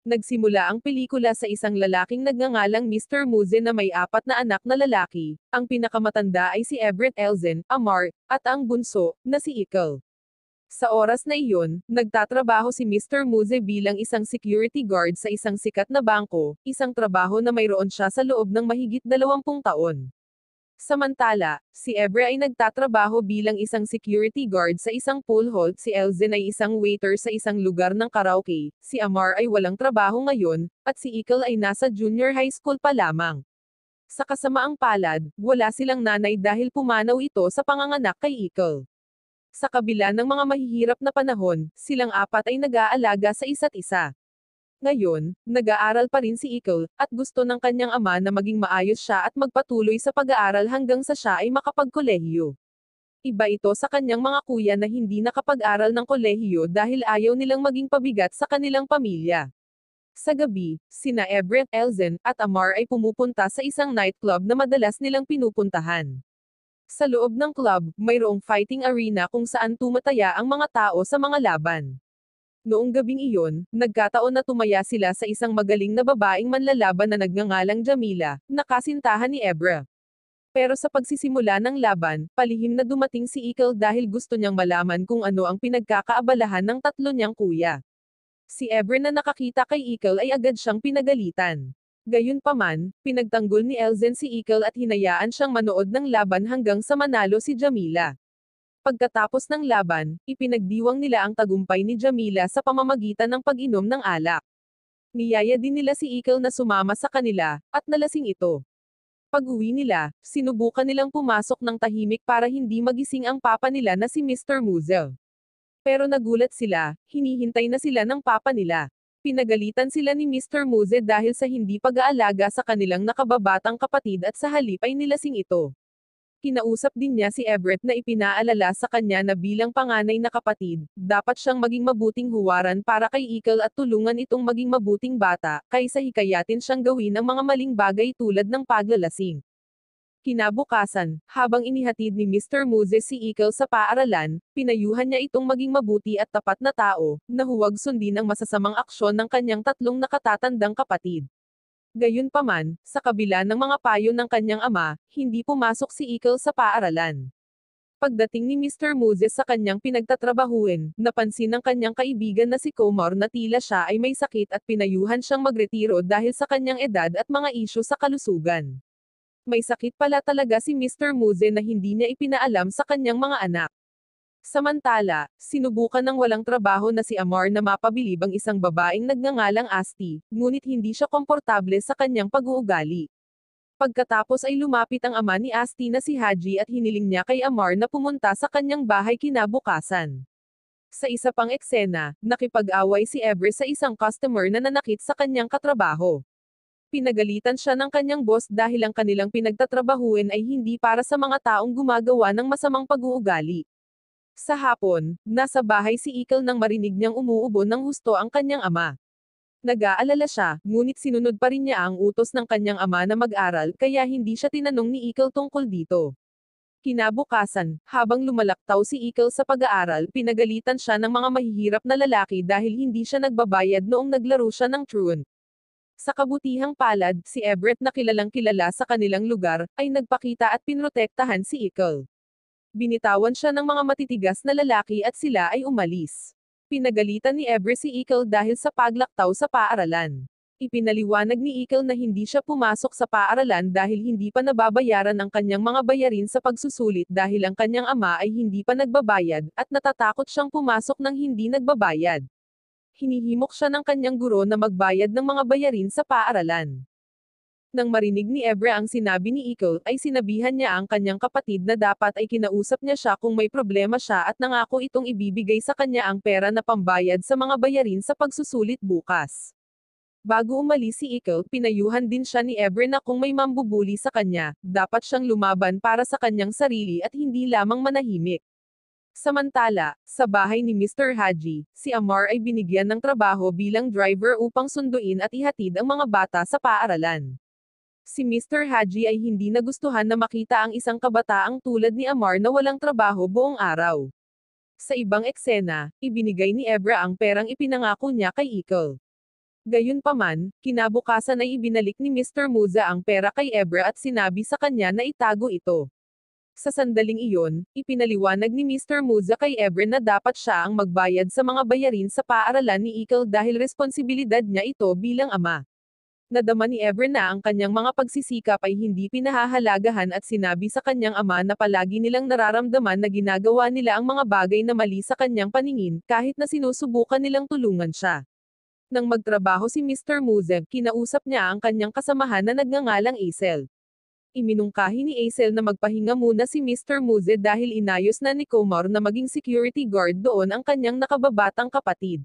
Nagsimula ang pelikula sa isang lalaking nagngangalang Mr. Muze na may 4 na anak na lalaki. Ang pinakamatanda ay si Everett Elzen, Amar, at ang bunso, na si Ikel. Sa oras na iyon, nagtatrabaho si Mr. Muze bilang isang security guard sa isang sikat na bangko, isang trabaho na mayroon siya sa loob ng mahigit 20 taon. Samantala, si Ebre ay nagtatrabaho bilang isang security guard sa isang pool hall, si Elzen ay isang waiter sa isang lugar ng karaoke, si Amar ay walang trabaho ngayon, at si Ikel ay nasa junior high school pa lamang. Sa kasamaang palad, wala silang nanay dahil pumanaw ito sa panganganak kay Ikel. Sa kabila ng mga mahihirap na panahon, silang apat ay nag-aalaga sa isa't isa. Ngayon, nag-aaral pa rin si Ikel, at gusto ng kanyang ama na maging maayos siya at magpatuloy sa pag-aaral hanggang sa siya ay makapagkolehiyo. Iba ito sa kanyang mga kuya na hindi nakapag-aral ng kolehiyo dahil ayaw nilang maging pabigat sa kanilang pamilya. Sa gabi, sina Everett, Elzen, at Amar ay pumupunta sa isang nightclub na madalas nilang pinupuntahan. Sa loob ng club, mayroong fighting arena kung saan tumataya ang mga tao sa mga laban. Noong gabing iyon, nagkataon na tumaya sila sa isang magaling na babaeng manlalaban na nagngangalang Jamila, na kasintahan ni Ebra. Pero sa pagsisimula ng laban, palihim na dumating si Ikel dahil gusto niyang malaman kung ano ang pinagkakaabalahan ng tatlo niyang kuya. Si Ebra na nakakita kay Ikel ay agad siyang pinagalitan. Gayunpaman, pinagtanggol ni Elzen si Ikel at hinayaan siyang manood ng laban hanggang sa manalo si Jamila. Pagkatapos ng laban, ipinagdiwang nila ang tagumpay ni Jamila sa pamamagitan ng pag-inom ng alak. Niyaya din nila si Ikel na sumama sa kanila, at nalasing ito. Pag-uwi nila, sinubukan nilang pumasok ng tahimik para hindi magising ang papa nila na si Mr. Muzel. Pero nagulat sila, hinihintay na sila ng papa nila. Pinagalitan sila ni Mr. Muze dahil sa hindi pag-aalaga sa kanilang nakababatang kapatid at sa halip ay nilasing ito. Kinausap din niya si Everett na ipinaalala sa kanya na bilang panganay na kapatid, dapat siyang maging mabuting huwaran para kay Ikel at tulungan itong maging mabuting bata, kaysa hikayatin siyang gawin ang mga maling bagay tulad ng paglalasing. Kinabukasan, habang inihatid ni Mr. Moses si Ikel sa paaralan, pinayuhan niya itong maging mabuti at tapat na tao, na huwag sundin ang masasamang aksyon ng kanyang tatlong nakatatandang kapatid. Gayunpaman, sa kabila ng mga payo ng kanyang ama, hindi pumasok si Ikel sa paaralan. Pagdating ni Mr. Moses sa kanyang pinagtatrabahuin, napansin ng kanyang kaibigan na si Komar na tila siya ay may sakit at pinayuhan siyang magretiro dahil sa kanyang edad at mga isyu sa kalusugan. May sakit pala talaga si Mr. Moses na hindi niya ipinaalam sa kanyang mga anak. Samantala, sinubukan ng walang trabaho na si Amar na mapabilib ang isang babaeng nagngangalang Asti, ngunit hindi siya komportable sa kanyang pag-uugali. Pagkatapos ay lumapit ang ama ni Asti na si Haji at hiniling niya kay Amar na pumunta sa kanyang bahay kinabukasan. Sa isa pang eksena, nakipag-away si Ebre sa isang customer na nanakit sa kanyang katrabaho. Pinagalitan siya ng kanyang boss dahil ang kanilang pinagtatrabahuin ay hindi para sa mga taong gumagawa ng masamang pag-uugali. Sa hapon, nasa bahay si Ikel nang marinig niyang umuubo ng husto ang kanyang ama. Nag-aalala siya, ngunit sinunod pa rin niya ang utos ng kanyang ama na mag-aral kaya hindi siya tinanong ni Ikel tungkol dito. Kinabukasan, habang lumalaktaw si Ikel sa pag-aaral, pinagalitan siya ng mga mahihirap na lalaki dahil hindi siya nagbabayad noong naglaro siya ng truant. Sa kabutihang palad, si Everett na kilalang kilala sa kanilang lugar, ay nagpakita at pinrotektahan si Ikel. Binitawan siya ng mga matitigas na lalaki at sila ay umalis. Pinagalitan ni Everett si Ikel dahil sa paglaktaw sa paaralan. Ipinaliwanag ni Ikel na hindi siya pumasok sa paaralan dahil hindi pa nababayaran ang kanyang mga bayarin sa pagsusulit dahil ang kanyang ama ay hindi pa nagbabayad, at natatakot siyang pumasok ng hindi nagbabayad. Hinihimok siya ng kanyang guro na magbayad ng mga bayarin sa paaralan. Nang marinig ni Ebre ang sinabi ni Ikel, ay sinabihan niya ang kanyang kapatid na dapat ay kinausap niya siya kung may problema siya at nangako itong ibibigay sa kanya ang pera na pambayad sa mga bayarin sa pagsusulit bukas. Bago umalis si Ikel, pinayuhan din siya ni Ebre na kung may mambubuli sa kanya, dapat siyang lumaban para sa kanyang sarili at hindi lamang manahimik. Samantala, sa bahay ni Mr. Haji, si Amar ay binigyan ng trabaho bilang driver upang sunduin at ihatid ang mga bata sa paaralan. Si Mr. Haji ay hindi nagustuhan na makita ang isang kabataang tulad ni Amar na walang trabaho buong araw. Sa ibang eksena, ibinigay ni Ebra ang perang ipinangako niya kay Ikel. Gayunpaman, kinabukasan ay ibinalik ni Mr. Musa ang pera kay Ebra at sinabi sa kanya na itago ito. Sa sandaling iyon, ipinaliwanag ni Mr. Musa kay Ebra na dapat siya ang magbayad sa mga bayarin sa paaralan ni Ikal dahil responsibilidad niya ito bilang ama. Nadama ni Ebra na ang kanyang mga pagsisikap ay hindi pinahahalagahan at sinabi sa kanyang ama na palagi nilang nararamdaman na ginagawa nila ang mga bagay na mali sa kanyang paningin, kahit na sinusubukan nilang tulungan siya. Nang magtrabaho si Mr. Musa, kinausap niya ang kanyang kasamahan na nagngangalang Aisel. Iminungkahi ni Aisel na magpahinga muna si Mr. Musa dahil inayos na ni Komar na maging security guard doon ang kanyang nakababatang kapatid.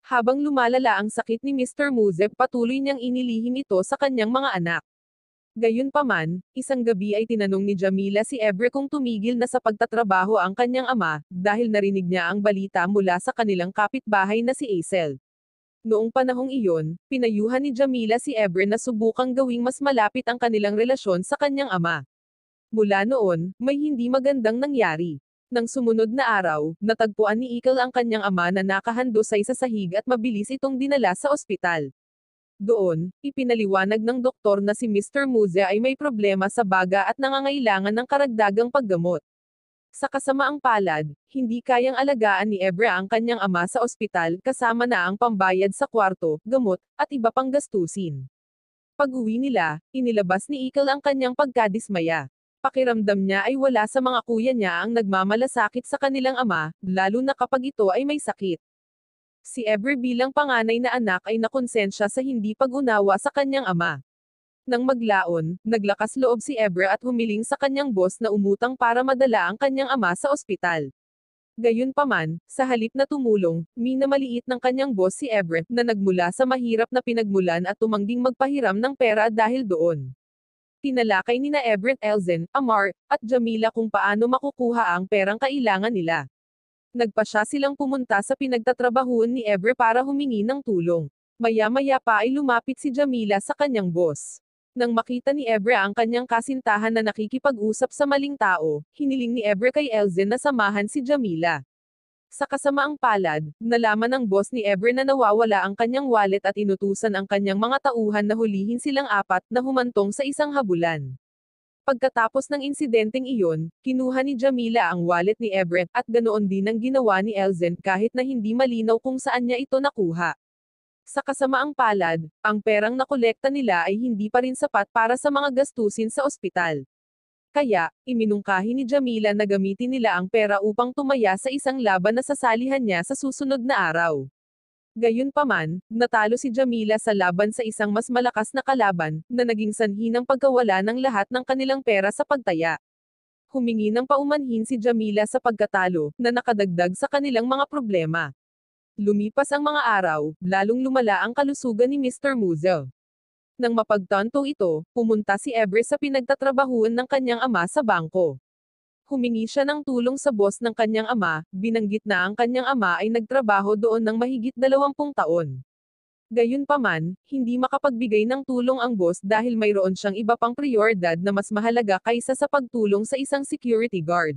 Habang lumalala ang sakit ni Mr. Musa, patuloy niyang inilihim ito sa kanyang mga anak. Gayunpaman, isang gabi ay tinanong ni Jamila si Ebra kung tumigil na sa pagtatrabaho ang kanyang ama, dahil narinig niya ang balita mula sa kanilang kapitbahay na si Aisel. Noong panahong iyon, pinayuhan ni Jamila si Ebra na subukang gawing mas malapit ang kanilang relasyon sa kanyang ama. Mula noon, may hindi magandang nangyari. Nang sumunod na araw, natagpuan ni Ikal ang kanyang ama na nakahandusay sa sahig at mabilis itong dinala sa ospital. Doon, ipinaliwanag ng doktor na si Mr. Musa ay may problema sa baga at nangangailangan ng karagdagang paggamot. Sa kasamaang palad, hindi kayang alagaan ni Ebra ang kanyang ama sa ospital kasama na ang pambayad sa kwarto, gamot, at iba pang gastusin. Pag-uwi nila, inilabas ni Ikal ang kanyang pagkadismaya. Pakiramdam niya ay wala sa mga kuya niya ang nagmamalasakit sa kanilang ama, lalo na kapag ito ay may sakit. Si Ebra bilang panganay na anak ay nakonsensya sa hindi pag-unawa sa kanyang ama. Nang maglaon, naglakas loob si Ebra at humiling sa kanyang boss na umutang para madala ang kanyang ama sa ospital. Gayunpaman, sa halip na tumulong, minamaliit ng kanyang boss si Ebra na nagmula sa mahirap na pinagmulan at tumangging magpahiram ng pera dahil doon. Tinalakay ni na Ebra Elzen, Amar, at Jamila kung paano makukuha ang perang kailangan nila. Nagpasya silang pumunta sa pinagtatrabahuan ni Ebra para humingi ng tulong. Maya-maya pa ay lumapit si Jamila sa kanyang boss. Nang makita ni Ebra ang kanyang kasintahan na nakikipag-usap sa maling tao, hiniling ni Ebra kay Elzen na samahan si Jamila. Sa kasamaang palad, nalaman ng boss ni Ebra na nawawala ang kanyang wallet at inutusan ang kanyang mga tauhan na hulihin silang apat na humantong sa isang habulan. Pagkatapos ng insidenteng iyon, kinuha ni Jamila ang wallet ni Ebra at ganoon din ang ginawa ni Elzen kahit na hindi malinaw kung saan niya ito nakuha. Sa kasamaang palad, ang perang nakolekta nila ay hindi pa rin sapat para sa mga gastusin sa ospital. Kaya, iminungkahi ni Jamila na gamitin nila ang pera upang tumaya sa isang laban na sasalihan niya sa susunod na araw. Gayunpaman, natalo si Jamila sa laban sa isang mas malakas na kalaban, na naging sanhi ng pagkawala ng lahat ng kanilang pera sa pagtaya. Humingi ng paumanhin si Jamila sa pagkatalo, na nakadagdag sa kanilang mga problema. Lumipas ang mga araw, lalong lumala ang kalusugan ni Mr. Musa. Nang mapagtanto ito, pumunta si Ebra sa pinagtatrabahuan ng kanyang ama sa bangko. Humingi siya ng tulong sa boss ng kanyang ama, binanggit na ang kanyang ama ay nagtrabaho doon ng mahigit 20 taon. Gayunpaman, hindi makapagbigay ng tulong ang boss dahil mayroon siyang iba pang prioridad na mas mahalaga kaysa sa pagtulong sa isang security guard.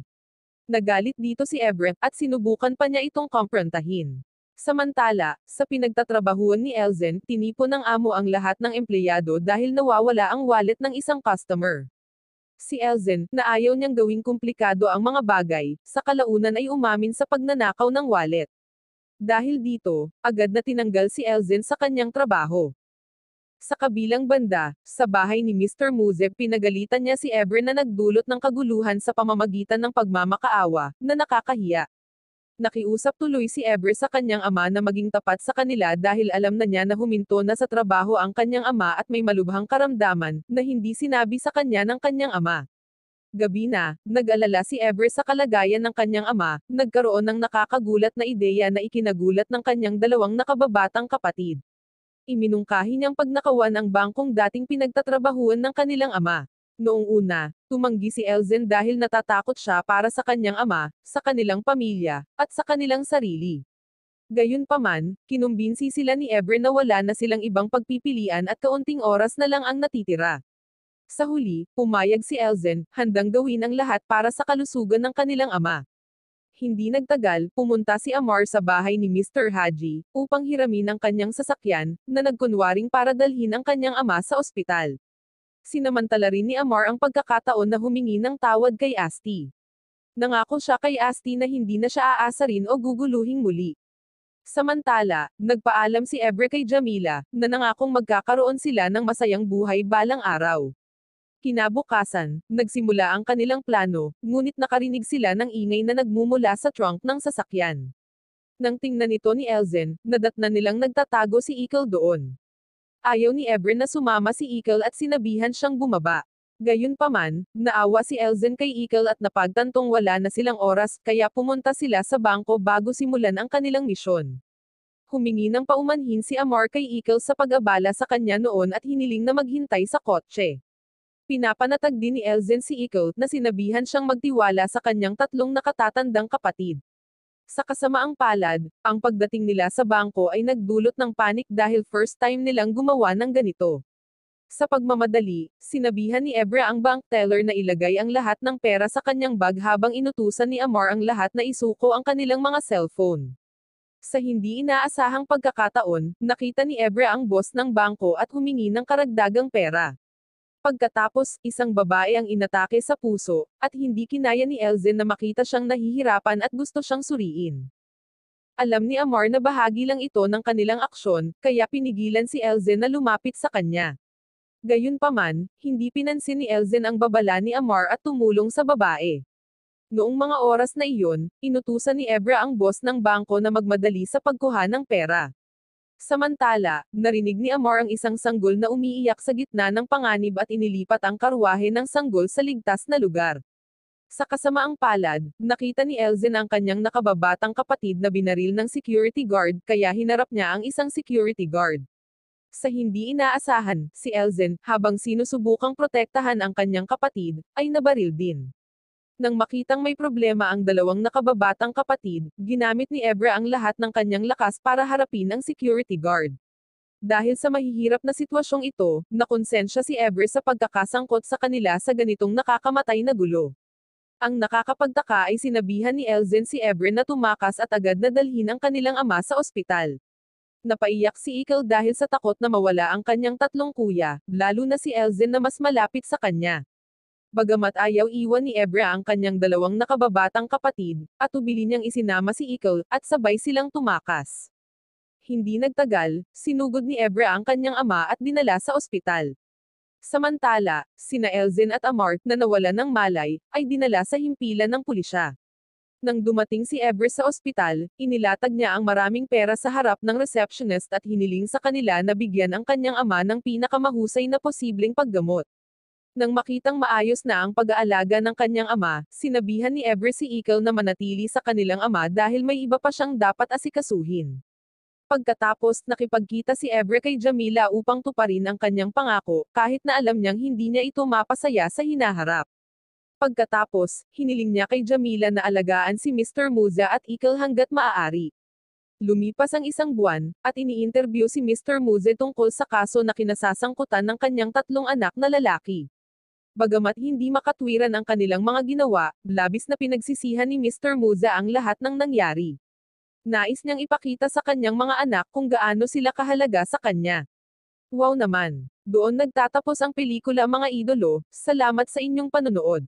Nagalit dito si Ebra, at sinubukan pa niya itong kumprontahin. Samantala, sa pinagtatrabahuan ni Elzen, tinipon ng amo ang lahat ng empleyado dahil nawawala ang wallet ng isang customer. Si Elzen, na ayaw niyang gawing komplikado ang mga bagay, sa kalaunan ay umamin sa pagnanakaw ng wallet. Dahil dito, agad na tinanggal si Elzen sa kanyang trabaho. Sa kabilang banda, sa bahay ni Mr. Musa, pinagalitan niya si Ebra na nagdulot ng kaguluhan sa pamamagitan ng pagmamakaawa, na nakakahiya. Nakiusap tuloy si Ebra sa kanyang ama na maging tapat sa kanila dahil alam na niya na huminto na sa trabaho ang kanyang ama at may malubhang karamdaman, na hindi sinabi sa kanya ng kanyang ama. Gabi na, nag-alala si Ebra sa kalagayan ng kanyang ama, nagkaroon ng nakakagulat na ideya na ikinagulat ng kanyang dalawang nakababatang kapatid. Iminungkahi niyang pagnakawan ang bangkong dating pinagtatrabahuan ng kanilang ama. Noong una, tumanggi si Elzen dahil natatakot siya para sa kanyang ama, sa kanilang pamilya, at sa kanilang sarili. Gayunpaman, kinumbinsi sila ni Ebra na wala na silang ibang pagpipilian at kaunting oras na lang ang natitira. Sa huli, pumayag si Elzen, handang gawin ang lahat para sa kalusugan ng kanilang ama. Hindi nagtagal, pumunta si Amar sa bahay ni Mr. Haji, upang hiramin ang kanyang sasakyan, na nagkunwaring para dalhin ang kanyang ama sa ospital. Sinamantala rin ni Amar ang pagkakataon na humingi ng tawad kay Asti. Nangako siya kay Asti na hindi na siya aasarin o guguluhing muli. Samantala, nagpaalam si Ebre kay Jamila, na nangakong magkakaroon sila ng masayang buhay balang araw. Kinabukasan, nagsimula ang kanilang plano, ngunit nakarinig sila ng ingay na nagmumula sa trunk ng sasakyan. Nang tingnan ito ni Elzen, nadatnan nilang nagtatago si Ikal doon. Ayaw ni Ebre na sumama si Ikal at sinabihan siyang bumaba. Gayunpaman, naawa si Elzen kay Ikal at napagtantong wala na silang oras, kaya pumunta sila sa bangko bago simulan ang kanilang misyon. Humingi ng paumanhin si Amar kay Ikal sa pag-abala sa kanya noon at hiniling na maghintay sa kotse. Pinapanatag din ni Elzen si Ikal na sinabihan siyang magtiwala sa kanyang tatlong nakatatandang kapatid. Sa kasamaang palad, ang pagdating nila sa bangko ay nagdulot ng panik dahil first time nilang gumawa ng ganito. Sa pagmamadali, sinabihan ni Ebra ang bank teller na ilagay ang lahat ng pera sa kanyang bag habang inutusan ni Amar ang lahat na isuko ang kanilang mga cellphone. Sa hindi inaasahang pagkakataon, nakita ni Ebra ang boss ng bangko at humingi ng karagdagang pera. Pagkatapos, isang babae ang inatake sa puso, at hindi kinaya ni Elzen na makita siyang nahihirapan at gusto siyang suriin. Alam ni Amar na bahagi lang ito ng kanilang aksyon, kaya pinigilan si Elzen na lumapit sa kanya. Gayunpaman, hindi pinansin ni Elzen ang babala ni Amar at tumulong sa babae. Noong mga oras na iyon, inutusan ni Ebra ang boss ng bangko na magmadali sa pagkuha ng pera. Samantala, narinig ni Amar ang isang sanggol na umiiyak sa gitna ng panganib at inilipat ang karwahe ng sanggol sa ligtas na lugar. Sa kasamaang palad, nakita ni Elzen ang kanyang nakababatang kapatid na binaril ng security guard kaya hinarap niya ang isang security guard. Sa hindi inaasahan, si Elzen, habang sinusubukang protektahan ang kanyang kapatid, ay nabaril din. Nang makitang may problema ang dalawang nakababatang kapatid, ginamit ni Ebra ang lahat ng kanyang lakas para harapin ang security guard. Dahil sa mahihirap na sitwasyong ito, nakonsensya si Ebra sa pagkakasangkot sa kanila sa ganitong nakakamatay na gulo. Ang nakakapagtaka ay sinabihan ni Elzen si Ebra na tumakas at agad na dalhin ang kanilang ama sa ospital. Napaiyak si Ikal dahil sa takot na mawala ang kanyang tatlong kuya, lalo na si Elzen na mas malapit sa kanya. Bagamat ayaw iwan ni Ebra ang kanyang dalawang nakababatang kapatid, at ubili niyang isinama si Ikal, at sabay silang tumakas. Hindi nagtagal, sinugod ni Ebra ang kanyang ama at dinala sa ospital. Samantala, sina Elzen at Amar, na nawalan ng malay, ay dinala sa himpilan ng pulisya. Nang dumating si Ebra sa ospital, inilatag niya ang maraming pera sa harap ng receptionist at hiniling sa kanila na bigyan ang kanyang ama ng pinakamahusay na posibleng paggamot. Nang makitang maayos na ang pag-aalaga ng kanyang ama, sinabihan ni Ebra si Ikal na manatili sa kanilang ama dahil may iba pa siyang dapat asikasuhin. Pagkatapos, nakipagkita si Ebra kay Jamila upang tuparin ang kanyang pangako, kahit na alam niyang hindi niya ito mapasaya sa hinaharap. Pagkatapos, hiniling niya kay Jamila na alagaan si Mr. Musa at Ikal hanggat maaari. Lumipas ang isang buwan, at ini-interview si Mr. Musa tungkol sa kaso na kinasasangkutan ng kanyang tatlong anak na lalaki. Bagamat hindi makatwiran ang kanilang mga ginawa, labis na pinagsisihan ni Mr. Musa ang lahat ng nangyari. Nais niyang ipakita sa kanyang mga anak kung gaano sila kahalaga sa kanya. Wow naman! Doon nagtatapos ang pelikula mga idolo, salamat sa inyong panonood.